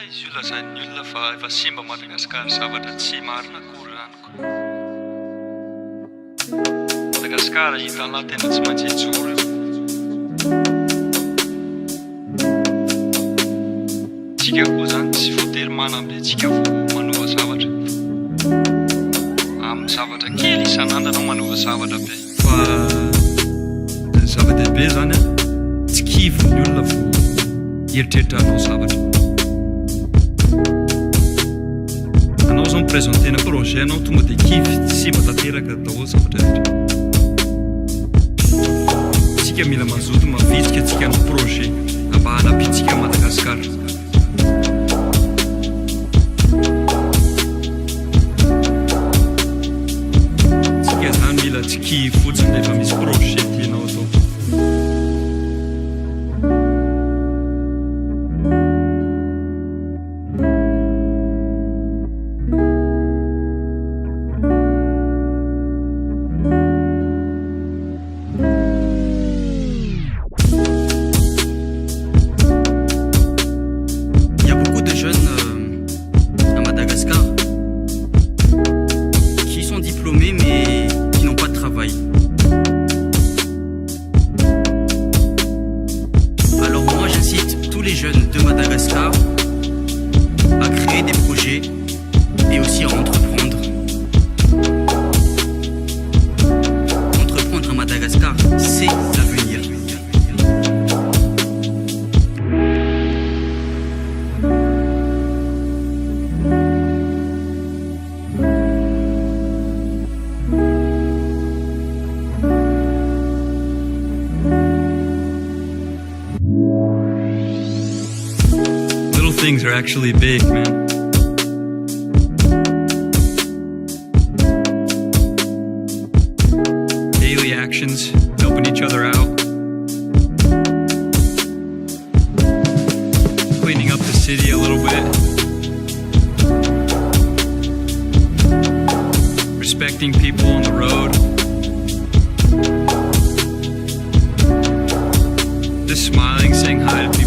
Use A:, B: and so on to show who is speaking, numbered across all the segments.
A: izy io lazain'ny olona fa efa simba Madagasikara zavatra tsy marina akory raniko. Madagasikara hita lahy tena tsy manjejoro io. Tsika koa zany tsy voatery manambe tsika vo manova zavatra. Amin'ny zavatra kely isan'andro anao manova zavatra be. Fa zava-dehibe zany a tsy kivy ny olona vo eritreritra anao zavatra. Anao zao miprezentena projet anao tonga de kivy tsy matateraka daholo zavatra rehetra. Tsika mila mazoto mavitsika tsika amin'ny projet mba hanapitsika Madagasikara. Tsika zany mila tsy kivy fotsiny rehefa misy projet tianao atao.
B: Mais qui n'ont pas de travail. Alors moi j'incite tous les jeunes de Madagascar à créer des projets et aussi à entreprendre. Entreprendre à Madagascar, c'est l'avenir.
A: Things are actually big, man. Daily actions, helping each other out, cleaning up the city a little bit, respecting people on the road, just smiling, saying hi to people.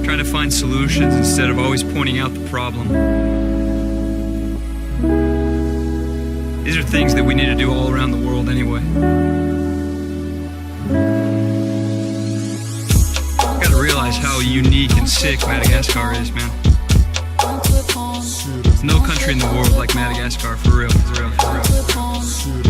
A: Trying to find solutions instead of always pointing out the problem. These are things that we need to do all around the world anyway. You gotta realize how unique and sick Madagascar is, man. There's no country in the world like Madagascar, for real, for real, for real.